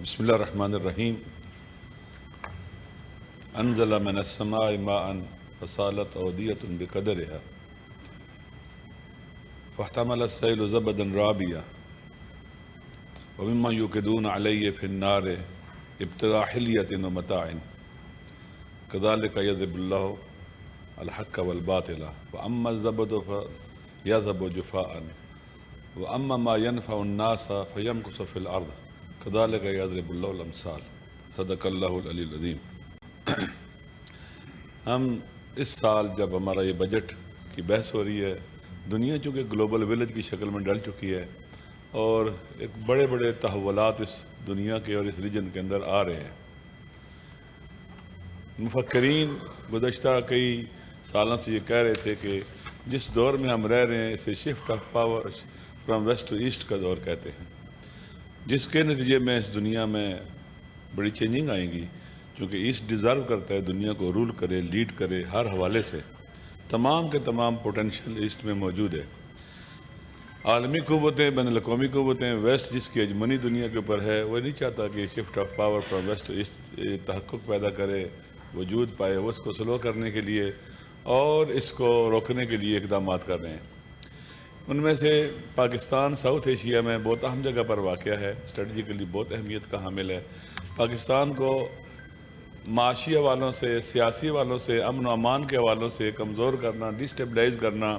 بسم اللہ الرحمن الرحیم انزل من السماء ماء فسالت اودیۃ بقدرها فاحتمل السیل زبدا رابیا ومما یوقدون علیہ فی النار ابتغاء حلیۃ ومتاع کذالک یضرب اللہ الحق والباطل واما الزبد فیذهب جفاء واما ما ينفع الناس فیمکث فی الارض کذالک یضرب اللہ الامثال صدق اللہ العلی العظیم۔ ہم اس سال جب ہمارا یہ بجٹ کی بحث ہو رہی ہے، دنیا چونکہ گلوبل ولیج کی شکل میں ڈل چکی ہے اور ایک بڑے بڑے تحولات اس دنیا کے اور اس ریجن کے اندر آ رہے ہیں۔ مفکرین گزشتہ کئی سالوں سے یہ کہہ رہے تھے کہ جس دور میں ہم رہ رہے ہیں اسے shift of power from west to east کا دور کہتے ہیں، جس کے نتیجے میں اس دنیا میں بڑی چینجنگ آئیں گی، کیونکہ ایسٹ ڈیزرو کرتا ہے دنیا کو رول کرے، لیڈ کرے ہر حوالے سے۔ تمام کے تمام پوٹینشیل ایسٹ میں موجود ہے۔ عالمی قوتیں، بین الاقوامی قوتیں، ویسٹ جس کی ہیجمنی دنیا کے اوپر ہے، وہ نہیں چاہتا کہ shift of power from west to east تحقق پیدا کرے، وجود پائے۔ وہ اس کو سلو کرنے کے لیے اور اس کو روکنے کے لیے اقدامات کر رہے ہیں۔ ان میں سے پاکستان ساؤتھ ایشیا میں بہت اہم جگہ پر واقع ہے، اسٹریٹجیکلی بہت اہمیت کا حامل ہے۔ پاکستان کو معاشی حوالوں سے، سیاسی حوالوں سے، امن و امان کے حوالوں سے کمزور کرنا، ڈسٹیبلائز کرنا،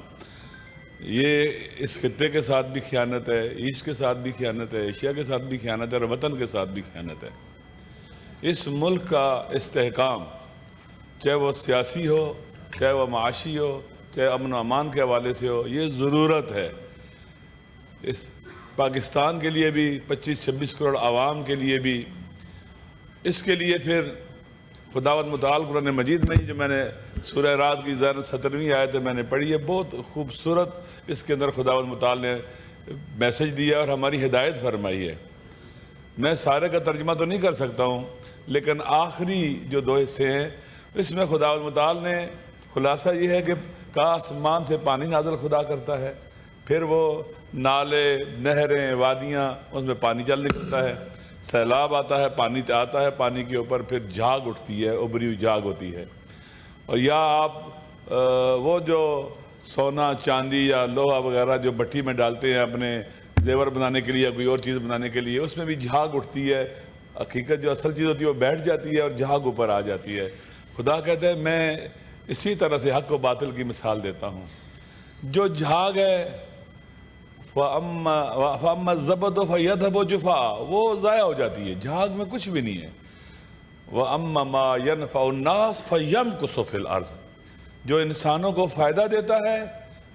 یہ اس خطے کے ساتھ بھی خیانت ہے، ایسٹ کے ساتھ بھی خیانت ہے، ایشیا کے ساتھ بھی خیانت ہے اور وطن کے ساتھ بھی خیانت ہے۔ اس ملک کا استحکام، چاہے وہ سیاسی ہو، چاہے وہ معاشی ہو، چاہے امن و امان کے حوالے سے ہو، یہ ضرورت ہے۔ اس پاکستان کے لیے بھی، 25-26 کروڑ عوام کے لیے بھی، اس کے لیے پھر خداوند متعال قرآن مجید میں جو میں نے سورہ رات کی 17ویں آیت میں نے پڑھی ہے، بہت خوبصورت اس کے اندر خداوند متعال نے میسج دیا اور ہماری ہدایت فرمائی ہے۔ میں سارے کا ترجمہ تو نہیں کر سکتا ہوں، لیکن آخری جو 2 حصے ہیں اس میں خداوند متعال نے خلاصہ یہ ہے کہ آسمان سے پانی نازل خدا کرتا ہے، پھر وہ نالے، نہریں، وادیاں، اس میں پانی چل نکلتا ہے، سیلاب آتا ہے، پانی آتا ہے، پانی کے اوپر پھر جھاگ اٹھتی ہے، ابری ہوئی جھاگ ہوتی ہے۔ اور یا آپ وہ جو سونا، چاندی یا لوہا وغیرہ جو بھٹی میں ڈالتے ہیں اپنے زیور بنانے کے لیے یا کوئی اور چیز بنانے کے لیے، اس میں بھی جھاگ اٹھتی ہے، حقیقت جو اصل چیز ہوتی ہے وہ بیٹھ جاتی ہے اور جھاگ اوپر آ جاتی ہے۔ خدا کہتا ہے میں اسی طرح سے حق و باطل کی مثال دیتا ہوں۔ جو جھاگ ہے فَأَمَّا الزَّبَدُ فَيَذْهَبُ جُفَاءً، وہ ضائع ہو جاتی ہے، جھاگ میں کچھ بھی نہیں ہے۔ وَأَمَّا مَا يَنْفَعُ النَّاسَ فَيَمْكُثُ فِي الْأَرْضِ، جو انسانوں کو فائدہ دیتا ہے،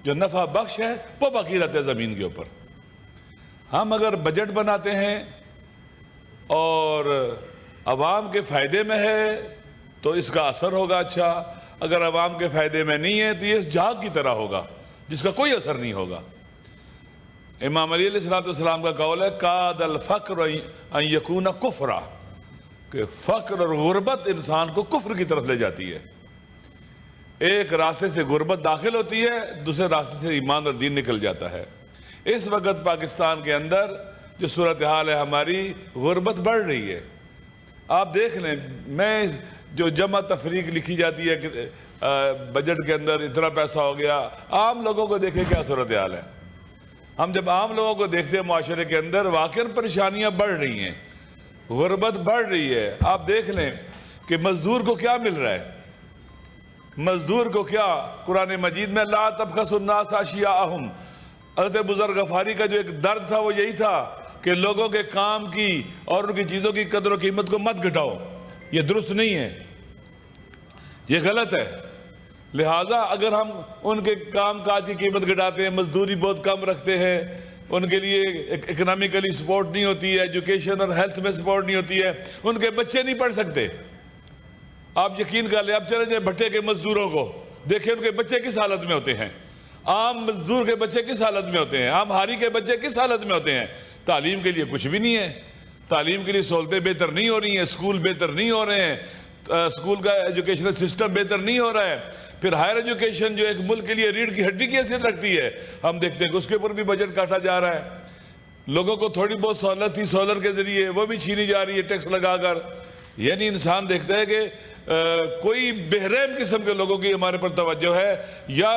جو نفع بخش ہے، وہ باقی رہتا ہے زمین کے اوپر۔ ہم اگر بجٹ بناتے ہیں اور عوام کے فائدے میں ہے تو اس کا اثر ہوگا اچھا، اگر عوام کے فائدے میں نہیں ہے تو یہ اس جھاگ کی طرح ہوگا جس کا کوئی اثر نہیں ہوگا۔ امام علی علیہ السلام کا قول ہے کاد الفقر ان یکون کفرا، کہ فقر اور غربت انسان کو کفر کی طرف لے جاتی ہے۔ ایک راستے سے غربت داخل ہوتی ہے، دوسرے راستے سے ایمان اور دین نکل جاتا ہے۔ اس وقت پاکستان کے اندر جو صورتحال ہے ہماری، غربت بڑھ رہی ہے۔ آپ دیکھ لیں، میں جو جمع تفریق لکھی جاتی ہے کہ بجٹ کے اندر اتنا پیسہ ہو گیا، عام لوگوں کو دیکھیں کیا صورتحال ہے۔ ہم جب عام لوگوں کو دیکھتے ہیں معاشرے کے اندر، واقعاً پریشانیاں بڑھ رہی ہیں، غربت بڑھ رہی ہے۔ آپ دیکھ لیں کہ مزدور کو کیا مل رہا ہے، مزدور کو کیا، قرآن مجید میں لا تبخسوا الناس اشیاءہم، حضرت بزرگ غفاری کا جو ایک درد تھا وہ یہی تھا کہ لوگوں کے کام کی اور ان کی چیزوں کی قدر و قیمت کو مت گھٹاؤ، یہ درست نہیں ہے، یہ غلط ہے۔ لہٰذا اگر ہم ان کے کام کاج کی قیمت گھٹاتے ہیں، مزدوری بہت کم رکھتے ہیں، ان کے لیے اکنامکلی سپورٹ نہیں ہوتی ہے، ایجوکیشن اور ہیلتھ میں سپورٹ نہیں ہوتی ہے، ان کے بچے نہیں پڑھ سکتے۔ آپ یقین کر لیں، آپ چلے جائیں بھٹے کے مزدوروں کو دیکھیں، ان کے بچے کس حالت میں ہوتے ہیں، عام مزدور کے بچے کس حالت میں ہوتے ہیں، عام ہاری کے بچے کس حالت میں ہوتے ہیں۔ تعلیم کے لیے کچھ بھی نہیں ہے، تعلیم کے لیے سہولتیں بہتر نہیں ہو رہی ہیں، اسکول بہتر نہیں ہو رہے ہیں، اسکول کا ایجوکیشنل سسٹم بہتر نہیں ہو رہا ہے۔ پھر ہائر ایجوکیشن جو ایک ملک کے لیے ریڑھ کی ہڈی کی حیثیت رکھتی ہے، ہم دیکھتے ہیں کہ اس کے اوپر بھی بجٹ کاٹا جا رہا ہے۔ لوگوں کو تھوڑی بہت سہولت تھی سولر کے ذریعے وہ بھی چھینی جا رہی ہے ٹیکس لگا کر. یعنی انسان دیکھتا ہے کہ کوئی بہرحم قسم کے لوگوں کی ہمارے پر توجہ ہے, یا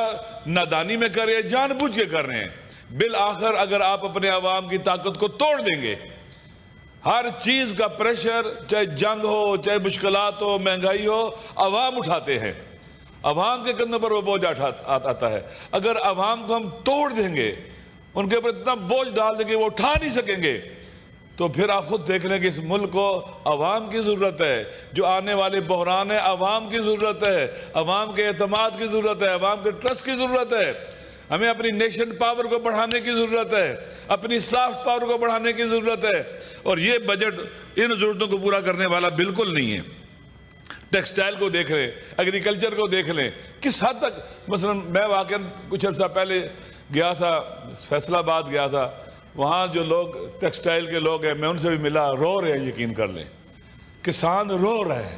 نادانی میں کر رہے ہیں جان بوجھ کے کر رہے ہیں. بالآخر اگر آپ اپنے عوام کی طاقت کو توڑ دیں گے, ہر چیز کا پریشر, چاہے جنگ ہو, چاہے مشکلات ہو, مہنگائی ہو, عوام اٹھاتے ہیں. عوام کے کندھوں پر وہ بوجھ آتا ہے. اگر عوام کو ہم توڑ دیں گے, ان کے اوپر اتنا بوجھ ڈال دیں گے وہ اٹھا نہیں سکیں گے, تو پھر آپ خود دیکھ لیں کہ اس ملک کو عوام کی ضرورت ہے. جو آنے والے بحران ہے عوام کی ضرورت ہے, عوام کے اعتماد کی ضرورت ہے, عوام کے ٹرسٹ کی ضرورت ہے. ہمیں اپنی نیشن پاور کو بڑھانے کی ضرورت ہے, اپنی سافٹ پاور کو بڑھانے کی ضرورت ہے. اور یہ بجٹ ان ضرورتوں کو پورا کرنے والا بالکل نہیں ہے. ٹیکسٹائل کو دیکھ لیں, ایگریکلچر کو دیکھ لیں, کس حد تک. مثلا میں واقعاً کچھ عرصہ پہلے گیا تھا, فیصل آباد گیا تھا, وہاں جو لوگ ٹیکسٹائل کے لوگ ہیں میں ان سے بھی ملا, رو رہے ہیں. یقین کر لیں کسان رو رہے ہیں.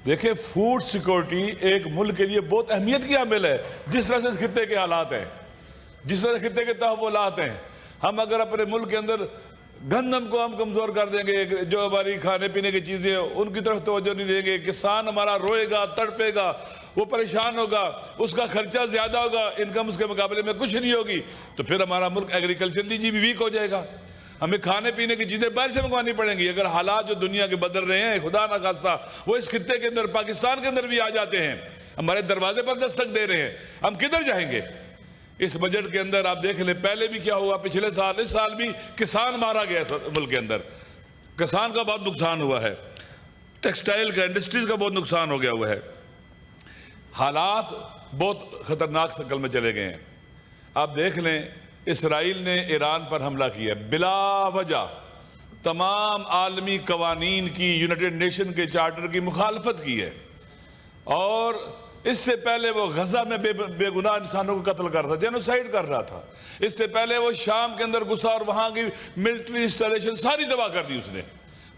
دیکھیں فوڈ سیکورٹی ایک ملک کے لیے بہت اہمیت کی حامل ہے. جس طرح سے اس خطے کے حالات ہیں, جس طرح سے خطے کے تحولات ہیں, ہم اگر اپنے ملک کے اندر گندم کو ہم کمزور کر دیں گے, جو ہماری کھانے پینے کی چیزیں ان کی طرف توجہ نہیں دیں گے, کسان ہمارا روئے گا, تڑپے گا, وہ پریشان ہوگا, اس کا خرچہ زیادہ ہوگا, انکم اس کے مقابلے میں کچھ نہیں ہوگی, تو پھر ہمارا ملک ایگریکلچرلی بھی ویک ہو جائے گا. ہمیں کھانے پینے کی چیزیں باہر سے منگوانی پڑیں گی. اگر حالات جو دنیا کے بدل رہے ہیں خدا نہ خواستہ وہ اس خطے کے اندر پاکستان کے اندر بھی آ جاتے ہیں, ہمارے دروازے پر دستک دے رہے ہیں, ہم کدھر جائیں گے؟ اس بجٹ کے اندر آپ دیکھ لیں پہلے بھی کیا ہوا, پچھلے سال, اس سال بھی کسان مارا گیا ملک کے اندر. کسان کا بہت نقصان ہوا ہے, ٹیکسٹائل کا, انڈسٹریز کا بہت نقصان ہو گیا ہوا ہے. حالات بہت خطرناک شکل میں چلے گئے ہیں. آپ دیکھ لیں اسرائیل نے ایران پر حملہ کیا بلا وجہ, تمام عالمی قوانین کی, یونائٹڈ نیشن کے چارٹر کی مخالفت کی ہے, اور اس سے پہلے وہ غزہ میں بے گناہ انسانوں کو قتل کر رہا تھا, جینوسائیڈ کر رہا تھا. اس سے پہلے وہ شام کے اندر گھسا اور وہاں کی ملٹری انسٹالیشن ساری تباہ کر دی اس نے,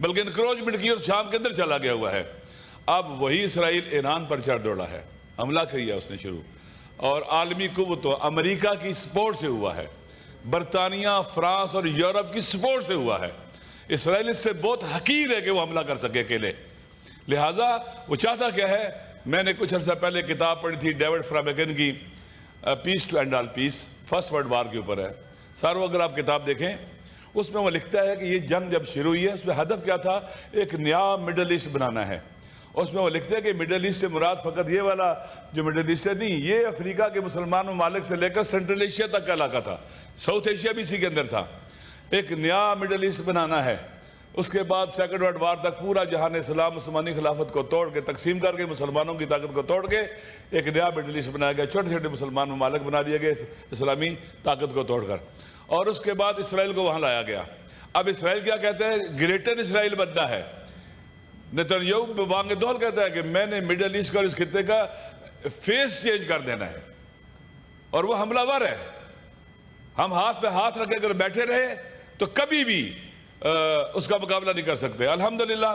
بلکہ انکروچمنٹ کی اور شام کے اندر چلا گیا ہوا ہے. اب وہی اسرائیل ایران پر چڑھ دوڑا ہے, حملہ کیا اس نے شروع, اور عالمی قوتوں, امریکہ کی سپورٹ سے ہوا ہے, برطانیہ, فرانس اور یورپ کی سپورٹ سے ہوا ہے. اسرائیل اس سے بہت حقیر ہے کہ وہ حملہ کر سکے اکیلے. لہٰذا وہ چاہتا کیا ہے, میں نے کچھ عرصہ پہلے کتاب پڑھی تھی ڈیوڈ فرامکن کی, peace to end all peace, First World War کے اوپر ہے. ساروں اگر آپ کتاب دیکھیں اس میں وہ لکھتا ہے کہ یہ جنگ جب شروع ہوئی ہے اس میں ہدف کیا تھا, ایک نیا مڈل ایسٹ بنانا ہے. اور اس میں وہ لکھتے ہیں کہ مڈل ایسٹ سے مراد فقط یہ والا جو مڈل ایسٹ ہے نہیں, یہ افریقہ کے مسلمان ممالک سے لے کر سینٹرل ایشیا تک کا علاقہ تھا, ساؤتھ ایشیا بھی اسی کے اندر تھا. ایک نیا مڈل ایسٹ بنانا ہے. اس کے بعد سیکنڈ ورلڈ وار تک پورا جہان اسلام مسلمانی خلافت کو توڑ کے, تقسیم کر کے, مسلمانوں کی طاقت کو توڑ کے ایک نیا مڈل ایسٹ بنایا گیا. چھوٹے چھوٹے مسلمان ممالک بنا دیے گئے اسلامی طاقت کو توڑ کر, اور اس کے بعد اسرائیل کو وہاں لایا گیا. اب اسرائیل کیا کہتے ہیں, گریٹر اسرائیل بننا ہے. نیتنیاہو بانگ دور کہتا ہے کہ میں نے مڈل ایسٹ کا اس خطے کا فیس چینج کر دینا ہے, اور وہ حملہ ور ہے. ہم ہاتھ پہ ہاتھ رکھے اگر بیٹھے رہے تو کبھی بھی اس کا مقابلہ نہیں کر سکتے. الحمدللہ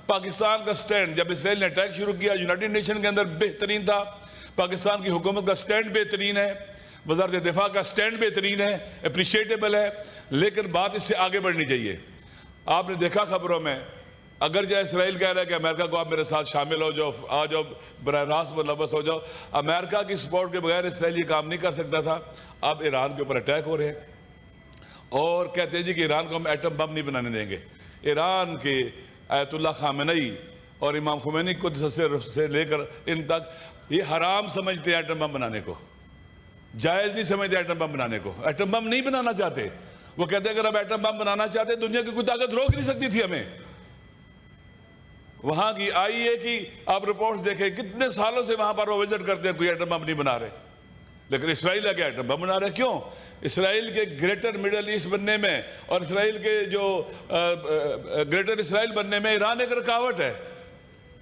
پاکستان کا سٹینڈ جب اسرائیل نے اٹیک شروع کیا یونائٹڈ نیشن کے اندر بہترین تھا, پاکستان کی حکومت کا سٹینڈ بہترین ہے, وزارت دفاع کا سٹینڈ بہترین ہے, اپریشیٹیبل ہے, لیکن بات اس سے آگے بڑھنی چاہیے. آپ نے دیکھا خبروں میں, اگرچہ اسرائیل کہہ رہا ہے کہ امریکہ کو آپ میرے ساتھ شامل ہو جاؤ, آ جاؤ, براہ راست ملوث ہو جاؤ, امریکہ کی سپورٹ کے بغیر اسرائیل یہ کام نہیں کر سکتا تھا. اب ایران کے اوپر اٹیک ہو رہے ہیں اور کہتے ہیں جی کہ ایران کو ہم ایٹم بم نہیں بنانے دیں گے. ایران کے آیت اللہ خامنئی اور امام خمینی کو سے لے کر ان تک یہ حرام سمجھتے ہیں ایٹم بم بنانے کو, جائز نہیں سمجھتے ایٹم بم بنانے کو. ایٹم بم نہیں بنانا چاہتے. وہ کہتے ہیں اگر ہم ایٹم بم بنانا چاہتے دنیا کی کوئی طاقت روک نہیں سکتی تھی ہمیں. وہاں کی آئی اے کی آپ رپورٹس دیکھیں, کتنے سالوں سے وہاں پر وہ وزٹ کرتے ہیں, کوئی ایٹم بم نہیں بنا رہے. لیکن اسرائیل ہے کہ ایٹم بم بنا رہے. کیوں؟ اسرائیل کے گریٹر مڈل ایسٹ بننے میں اور اسرائیل کے جو گریٹر اسرائیل بننے میں ایران ایک رکاوٹ ہے.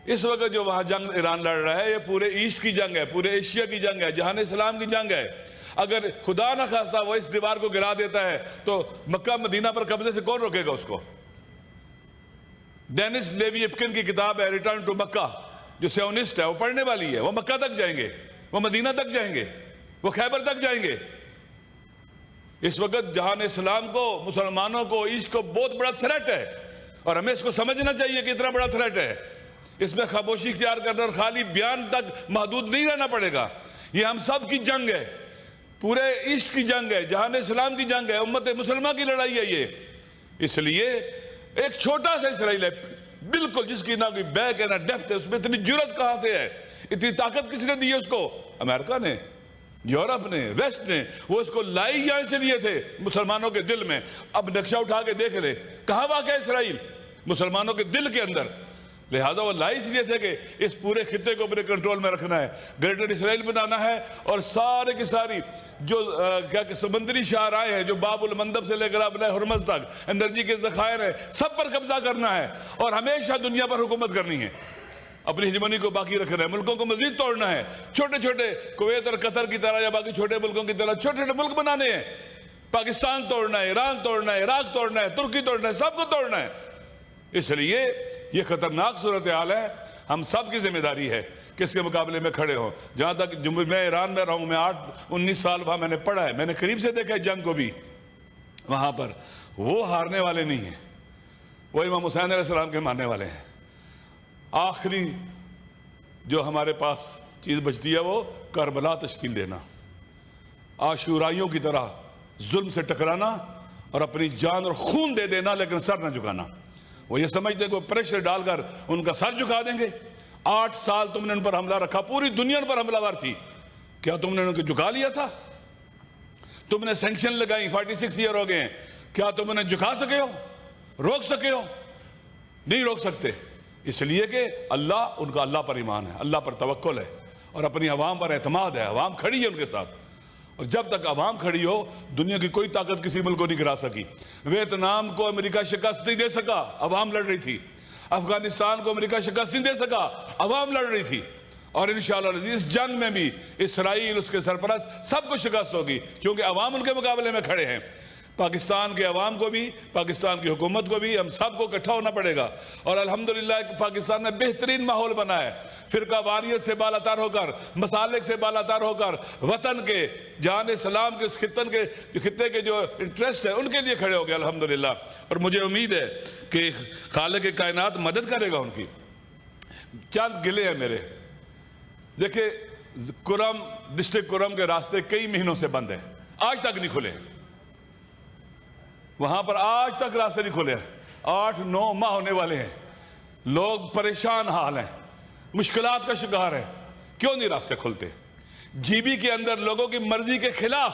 اس وقت جو وہاں جنگ ایران لڑ رہا ہے یہ پورے ایسٹ کی جنگ ہے, پورے ایشیا کی جنگ ہے, جہان اسلام کی جنگ ہے. اگر خدا نہ خواستہ وہ اس دیوار کو گرا دیتا ہے تو مکہ مدینہ پر قبضے سے کون روکے گا اس کو؟ ڈینس لیوی اپکن کی کتاب ہے ریٹرن ٹو مکہ, جو سیونسٹ ہے, وہ پڑھنے والی ہے. وہ مکہ تک جائیں گے, وہ مدینہ تک جائیں گے, وہ خیبر تک جائیں گے. اس وقت جہان اسلام کو، مسلمانوں کو، ایسٹ کو بہت بڑا تھریٹ ہے، اور ہمیں اس کو سمجھنا چاہیے کہ اتنا بڑا تھریٹ ہے۔ اس میں خاموشی اختیار کرنا اور خالی بیان تک محدود نہیں رہنا پڑے گا۔ یہ ہم سب کی جنگ ہے، پورے ایسٹ کی جنگ ہے، جہان اسلام کی جنگ ہے، امت مسلمہ کی لڑائی ہے یہ۔ اس لیے ایک چھوٹا سا اسرائیل ہے بالکل، جس کی نہ کوئی بیک ہے نہ ڈیپتھ ہے، اس میں اتنی جرت کہاں سے ہے؟ اتنی طاقت کس نے دی ہے اس کو؟ امریکہ نے، یورپ نے، ویسٹ نے۔ وہ اس کو لائی یہاں سے لیے تھے مسلمانوں کے دل میں۔ اب نقشہ اٹھا کے دیکھ لے کہاں واقع ہے اسرائیل؟ مسلمانوں کے دل کے اندر۔ لہذا وہ لائی اس لیے تھے کہ اس پورے خطے کو اپنے کنٹرول میں رکھنا ہے، گریٹر اسرائیل بنانا ہے، اور سارے کی ساری جو سمندری شاہراہیں ہیں، جو باب المندب سے لے کر اپنے ہرمز تک انرجی کے ذخائر ہیں، سب پر قبضہ کرنا ہے، اور ہمیشہ دنیا پر حکومت کرنی ہے، اپنی ہیجمونی کو باقی رکھنا ہے، ملکوں کو مزید توڑنا ہے، چھوٹے چھوٹے کویت اور قطر کی طرح یا باقی چھوٹے ملکوں کی طرح چھوٹے چھوٹے ملک بنانے ہیں، پاکستان توڑنا ہے، ایران توڑنا ہے، عراق توڑنا ہے، ترکی توڑنا ہے، سب کو توڑنا ہے۔ اس لیے یہ خطرناک صورتحال ہے، ہم سب کی ذمہ داری ہے کہ اس کے مقابلے میں کھڑے ہوں۔ جہاں تک میں ایران میں رہا ہوں، میں 19 سال وہاں میں نے پڑھا ہے، میں نے قریب سے دیکھا ہے جنگ کو بھی، وہاں پر وہ ہارنے والے نہیں ہیں، وہ امام حسین علیہ السلام کے ماننے والے ہیں۔ آخری جو ہمارے پاس چیز بچتی ہے وہ کربلا تشکیل دینا، عاشورائیوں کی طرح ظلم سے ٹکرانا اور اپنی جان اور خون دے دینا، لیکن سر نہ جھکانا۔ وہ یہ سمجھتے ہیں کہ وہ پریشر ڈال کر ان کا سر جھکا دیں گے۔ 8 سال تم نے ان پر حملہ رکھا، پوری دنیا ان پر حملہ ور تھی، کیا تم نے ان کو جھکا لیا تھا؟ تم نے سینکشن لگائی، 46 ایئر ہو گئے ہیں، کیا تم انہیں جھکا سکے ہو؟ روک سکے ہو؟ نہیں روک سکتے، اس لیے کہ اللہ، ان کا اللہ پر ایمان ہے، اللہ پر توکل ہے، اور اپنی عوام پر اعتماد ہے، عوام کھڑی ہے ان کے ساتھ، اور جب تک عوام کھڑی ہو دنیا کی کوئی طاقت کسی ملک کو نہیں گرا سکی۔ ویتنام کو امریکہ شکست نہیں دے سکا، عوام لڑ رہی تھی۔ افغانستان کو امریکہ شکست نہیں دے سکا، عوام لڑ رہی تھی۔ اور انشاءاللہ اس جنگ میں بھی اسرائیل، اس کے سرپرست، سب کو شکست ہوگی، کیونکہ عوام ان کے مقابلے میں کھڑے ہیں۔ پاکستان کے عوام کو بھی، پاکستان کی حکومت کو بھی، ہم سب کو اکٹھا ہونا پڑے گا، اور الحمدللہ پاکستان نے بہترین ماحول بنا ہے، فرقہ واریت سے بالاتر ہو کر، مسالک سے بالاتر ہو کر، وطن کے، جہان اسلام کے، اس خطے کے جو انٹرسٹ ہے ان کے لیے کھڑے ہو گئے الحمدللہ۔ اور مجھے امید ہے کہ خالق کائنات مدد کرے گا ان کی۔ چند گلے ہیں میرے، دیکھیں کرم، ڈسٹرکٹ کرم کے راستے کئی مہینوں سے بند ہیں، آج تک نہیں کھلے، وہاں پر آج تک راستے نہیں کھلے ہیں، 8-9 ماہ ہونے والے ہیں، لوگ پریشان حال ہیں، مشکلات کا شکار ہیں، کیوں نہیں راستے کھلتے؟ جی بی کے اندر لوگوں کی مرضی کے خلاف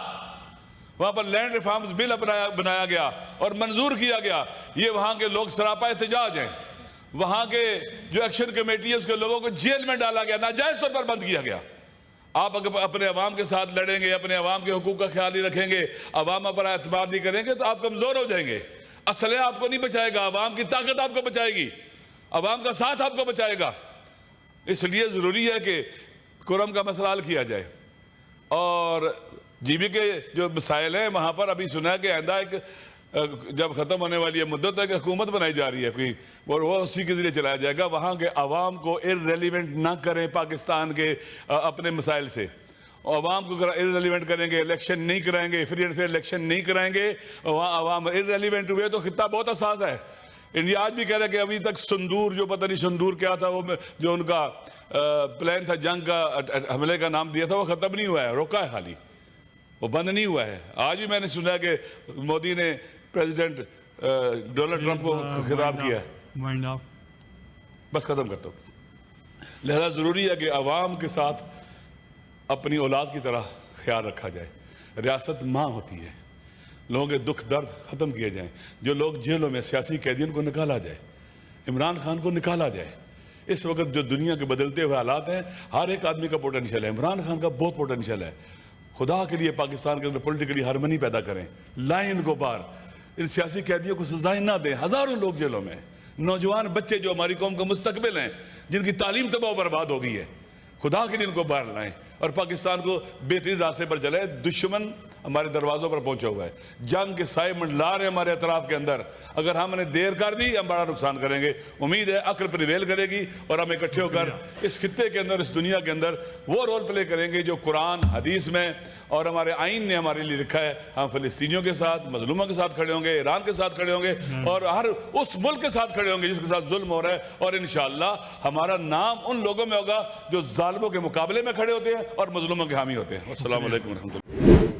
وہاں پر لینڈ ریفارمز بل بنایا گیا اور منظور کیا گیا، یہ وہاں کے لوگ سراپا احتجاج ہیں، وہاں کے جو ایکشن کمیٹی ہے اس کے لوگوں کو جیل میں ڈالا گیا، ناجائز طور پر بند کیا گیا۔ آپ اگر اپنے عوام کے ساتھ لڑیں گے، اپنے عوام کے حقوق کا خیال نہیں رکھیں گے، عوام پر اعتماد نہیں کریں گے تو آپ کمزور ہو جائیں گے۔ اسلحہ آپ کو نہیں بچائے گا، عوام کی طاقت آپ کو بچائے گی، عوام کا ساتھ آپ کو بچائے گا۔ اس لیے ضروری ہے کہ کرم کا مسئلہ حل کیا جائے، اور جی بی کے جو مسائل ہیں وہاں پر ابھی سنا ہے کہ آئندہ ایک جب ختم ہونے والی ہے مدت ہے کہ حکومت بنائی جا رہی ہے، اور وہ اسی کے ذریعے چلایا جائے گا۔ وہاں کے عوام کو ارریلیونٹ نہ کریں پاکستان کے اپنے مسائل سے، عوام کو ارریلیونٹ کریں گے، الیکشن نہیں کرائیں گے، فری اینڈ فیئر الیکشن نہیں کرائیں گے، وہاں عوام ارریلیونٹ ہوئے تو خطہ بہت حساس ہے۔ انڈیا آج بھی کہہ رہے کہ ابھی تک سندور، جو پتہ نہیں سندور کیا تھا، وہ جو ان کا پلان تھا جنگ کا، حملے کا نام دیا تھا، وہ ختم نہیں ہوا ہے، روکا ہے خالی، وہ بند نہیں ہوا ہے۔ آج بھی میں نے سنا کہ مودی نے پریزیڈنٹ ڈونلڈ ٹرمپ کو خطاب کیا ہے۔ بس ختم کرتا ہوں۔ لہذا ضروری ہے کہ عوام کے ساتھ اپنی اولاد کی طرح خیال رکھا جائے۔ ریاست ماں ہوتی ہے، لوگوں کے دکھ درد ختم کیے جائیں، جو لوگ جیلوں میں سیاسی قیدیوں کو نکالا جائے، عمران خان کو نکالا جائے۔ اس وقت جو دنیا کے بدلتے ہوئے حالات ہیں، ہر ایک آدمی کا پوٹینشیل ہے، عمران خان کا بہت پوٹینشیل ہے۔ خدا کے لیے پاکستان کے اندر پولیٹیکلی ہارمنی پیدا کریں، لائیں ان کو باہر، ان سیاسی قیدیوں کو سزائیں نہ دیں۔ ہزاروں لوگ جیلوں میں، نوجوان بچے جو ہماری قوم کا مستقبل ہیں، جن کی تعلیم تباہ و برباد ہو گئی ہے، خدا کے لیے ان کو باہر لائیں اور پاکستان کو بہترین راستے پر چلائیں۔ دشمن ہمارے دروازوں پر پہنچا ہوا ہے، جنگ کے سائے منڈلا رہے ہیں ہمارے اطراف کے اندر، اگر ہم نے دیر کر دی ہم بڑا نقصان کریں گے۔ امید ہے عقل پریویل کرے گی اور ہم اکٹھے ہو کر اس خطے کے اندر، اس دنیا کے اندر وہ رول پلے کریں گے جو قرآن حدیث میں اور ہمارے آئین نے ہمارے لیے لکھا ہے۔ ہم فلسطینیوں کے ساتھ، مظلوموں کے ساتھ کھڑے ہوں گے، ایران کے ساتھ کھڑے ہوں گے اور ہر اس ملک کے ساتھ کھڑے ہوں گے جس کے ساتھ ظلم ہو رہا ہے، اور انشاءاللہ ہمارا نام ان لوگوں میں ہوگا جو ظالموں کے مقابلے میں کھڑے ہوتے ہیں اور مظلوموں کے حامی ہوتے ہیں۔ السلام علیکم ورحمۃ اللہ۔